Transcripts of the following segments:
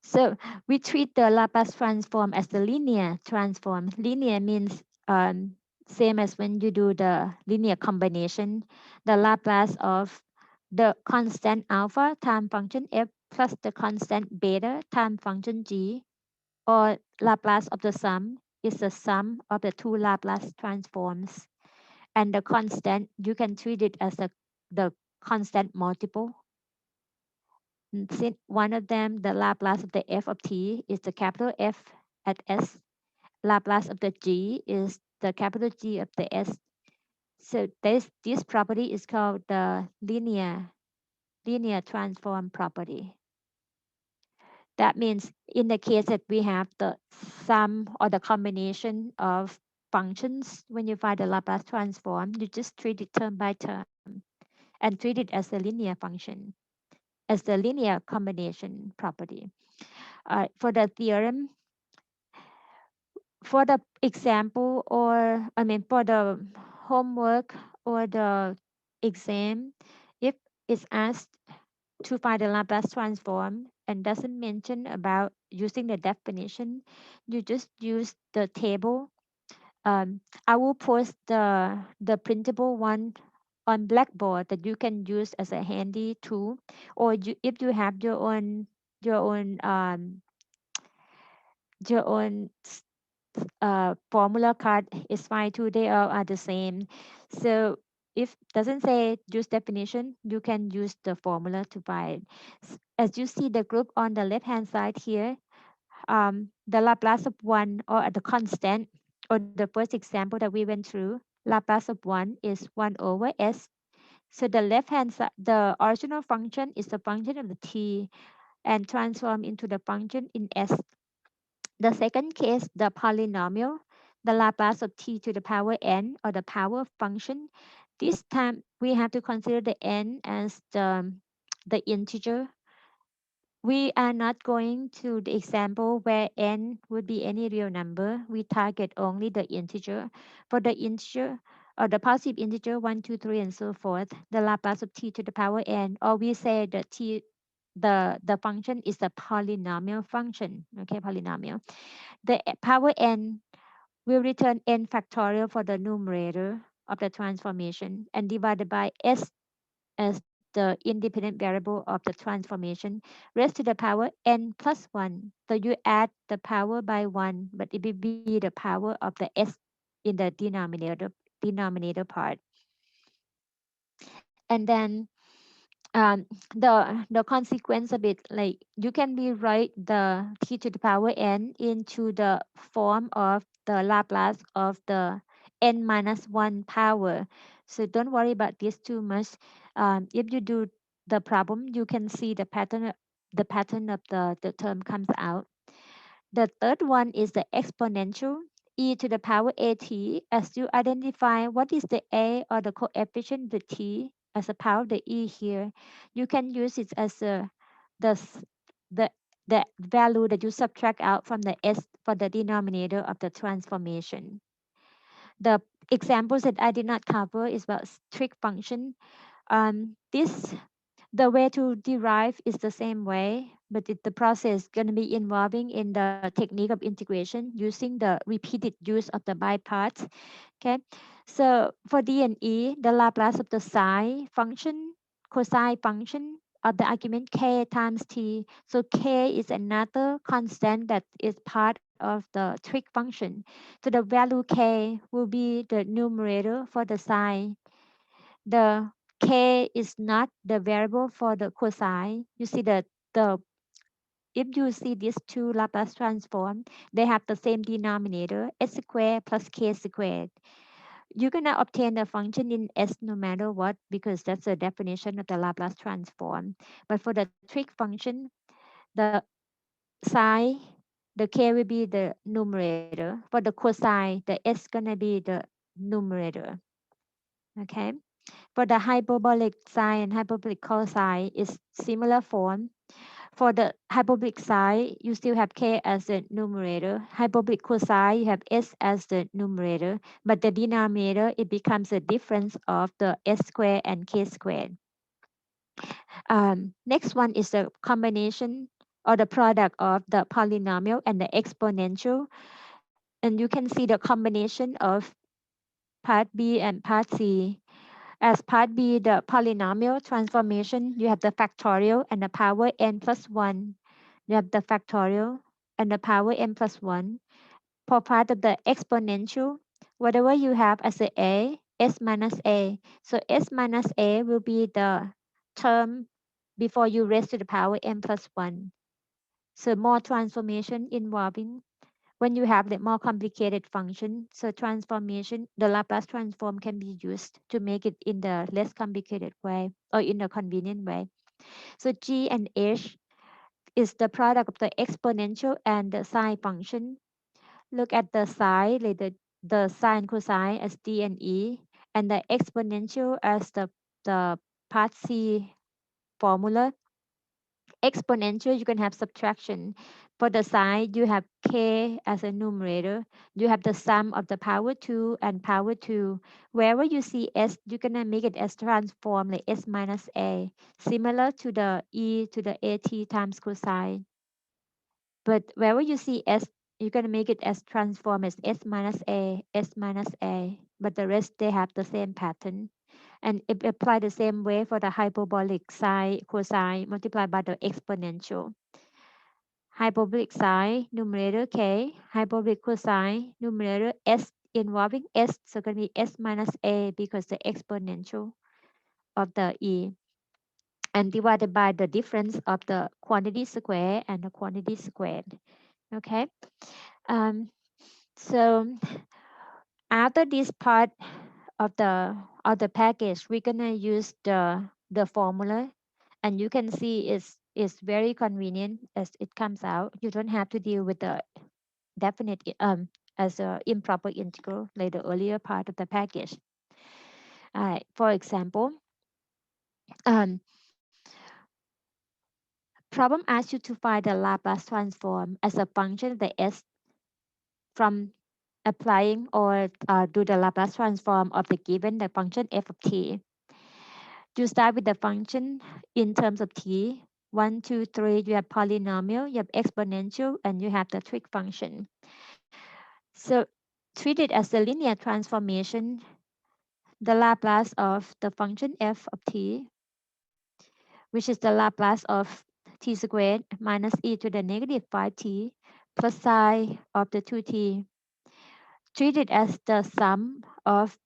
So we treat the Laplace transform as the linear transform. Linear means same as when you do the linear combination, the Laplace of the constant alpha time function f plus the constant beta time function g, or Laplace of the sum is the sum of the two Laplace transforms. And the constant, you can treat it as the constant multiple. Since one of them, the Laplace of the f of t is the capital F at s. Laplace of the g is the capital G of the s. So this property is called the linear transform property. That means in the case that we have the sum or the combination of functions, when you find the Laplace transform, you just treat it term by term and treat it as a linear function, as the linear combination property. For the theorem, for the example, or I mean for the homework or the exam, if it's asked to find the Laplace transform and doesn't mention about using the definition, you just use the table. I will post the printable one on Blackboard that you can use as a handy tool, or if you have your own your own formula card is fine too. They all are the same. So if doesn't say use definition, you can use the formula to find. As you see the group on the left hand side here, the Laplace of one, or the constant, or the first example that we went through, Laplace of one is 1 over s. So the left hand side, the original function is the function of the t and transform into the function in s. The second case, the polynomial, the Laplace of t to the power n, or the power function. This time we have to consider the n as the integer. We are not going to the example where n would be any real number. We target only the integer. For the integer, or the positive integer 1, 2, 3, and so forth, the Laplace of t to the power n, or we say that the function is a polynomial function. Okay, polynomial. The power n will return n factorial for the numerator of the transformation and divided by s as the independent variable of the transformation raised to the power n plus 1. So you add the power by 1, but it will be the power of the s in the denominator part. And then the consequence of it, like you can rewrite the t to the power n into the form of the Laplace of the n minus 1 power. So don't worry about this too much. If you do the problem, you can see the pattern of the term comes out. The third one is the exponential, e to the power at. As you identify what is the a, or the coefficient of the t as a power of the e here, you can use it as the s- the the value that you subtract out from the s for the denominator of the transformation. The examples that I did not cover is about trig function. This the way to derive is the same way, but the process going to be involving in the technique of integration using the repeated use of the by parts. Okay, so for D and E, the Laplace of the sine function, cosine function of the argument k times t. So k is another constant that is part of the trig function. So the value k will be the numerator for the sine. The k is not the variable for the cosine. You see the if you see these two Laplace transform, they have the same denominator, s squared plus k squared. You're gonna obtain the function in s no matter what, because that's the definition of the Laplace transform. But for the trig function, the sine, the k will be the numerator. For the cosine, the s gonna be the numerator. Okay. For the hyperbolic sine and hyperbolic cosine is similar form. For the hyperbolic sine, you still have k as the numerator. Hyperbolic cosine, you have s as the numerator, but the denominator, it becomes the difference of the s squared and k squared. Next one is the combination or the product of the polynomial and the exponential. And you can see the combination of part B and part C. As part B, the polynomial transformation, you have the factorial and the power n plus 1. You have the factorial and the power n plus 1. For part of the exponential, whatever you have as a, s minus a. So s minus a will be the term before you raise to the power n plus 1. So more transformation involving when you have the more complicated function. So transformation, the Laplace transform can be used to make it in the less complicated way or in a convenient way. So g and h is the product of the exponential and the sine function. Look at the sine, like the sine cosine as d and e, and the exponential as the part c formula. Exponential, you can have subtraction. For the sine, you have k as a numerator. You have the sum of the power 2 and power 2. Wherever you see s, you're going to make it as transform like s minus a, similar to the e to the at times cosine. But wherever you see s, you're going to make it as transform as s minus a, s minus a. But the rest, they have the same pattern. And it apply the same way for the hyperbolic sine, cosine multiplied by the exponential. Hyperbolic sine, numerator k, hyperbolic cosine, numerator s involving s, so going to be s minus a because the exponential of the e, and divided by the difference of the quantity square and the quantity squared. Okay, um, so after this part of the package, we're gonna use the formula, and you can see it's very convenient as it comes out. You don't have to deal with the definite as a improper integral like the earlier part of the package. All right, for example, um, problem asks you to find the Laplace transform as a function of the s from applying or do the Laplace transform of the given the function f of t. You start with the function in terms of t. 1, 2, 3, you have polynomial, you have exponential, and you have the trig function. So treat it as a linear transformation, the Laplace of the function f of t, which is the Laplace of t squared minus e to the negative 5t plus psi of the 2t. Treat it as the sum of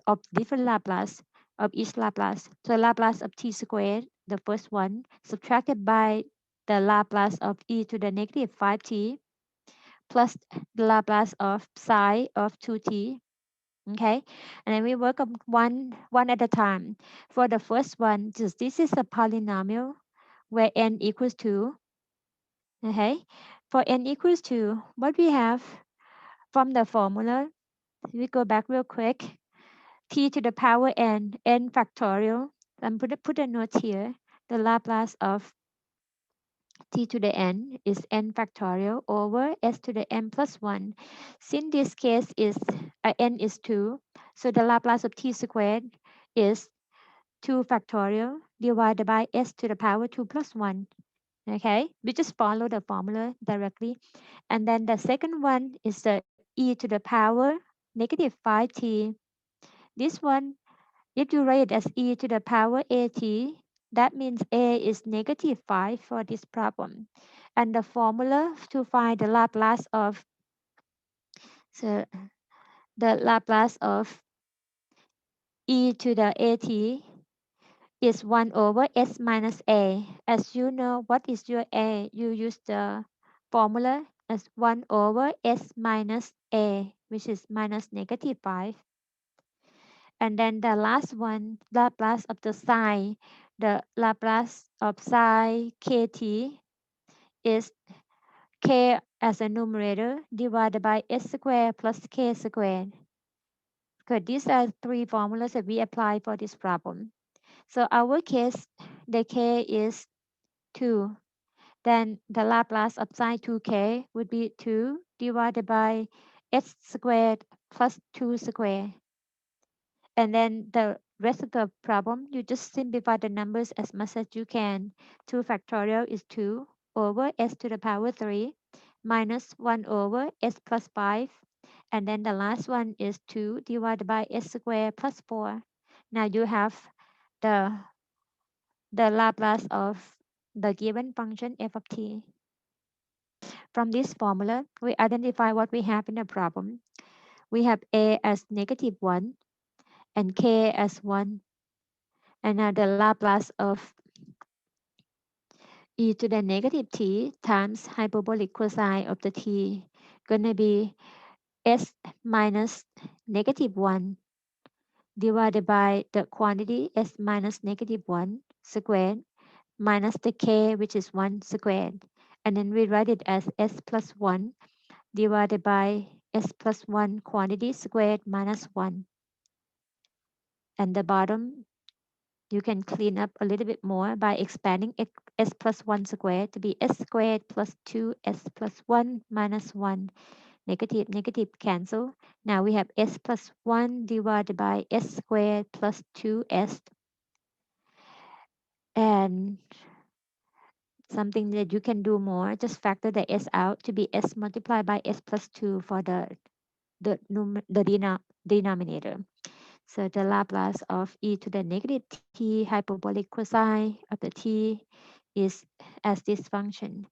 of different Laplace of each Laplace. So Laplace of t squared, the first one, subtracted by the Laplace of e to the negative 5t plus the Laplace of psi of 2t. Okay, and then we work on one at a time. For the first one, just this is a polynomial where n equals 2. Okay, for n equals 2, what we have from the formula, we go back real quick. T to the power n factorial. I'm put a note here. The Laplace of t to the n is n factorial over s to the n plus 1. Since this case is n is 2, so the Laplace of t squared is 2 factorial divided by s to the power 2 plus 1. Okay, we just follow the formula directly. And then the second one is the e to the power negative 5t. This one, if you write it as e to the power at, that means a is negative 5 for this problem. And the formula to find the Laplace of, so the Laplace of e to the at is 1 over s minus a. As you know, what is your a? You use the formula as 1 over s minus a, which is minus negative 5. And then the last one, Laplace of the sine, the Laplace of sine kt is k as a numerator divided by s squared plus k squared. Because these are three formulas that we apply for this problem. So our case, the k is 2. Then the Laplace of sine 2k would be 2 divided by s squared plus 2 squared. And then the rest of the problem, you just simplify the numbers as much as you can. 2 factorial is 2. over s to the power 3 minus 1 over s plus 5. And then the last one is 2 divided by s squared plus 4. Now you have the, the Laplace of the given function f of t. From this formula, we identify what we have in the problem. We have a as negative 1 and k as 1. And now the Laplace of e to the negative t times hyperbolic cosine of the t gonna be s minus negative 1 divided by the quantity s minus negative 1 squared minus the k, which is 1 squared. And then we write it as s plus 1 divided by s plus 1 quantity squared minus 1. And the bottom, you can clean up a little bit more by expanding s plus 1 squared to be s squared plus 2s plus 1 minus 1. Negative, negative cancel. Now we have s plus 1 divided by s squared plus 2s. And something that you can do more, just factor the s out to be s multiplied by s plus 2 for the denominator. So the Laplace of e to the negative t hyperbolic cosine of the t is as this function.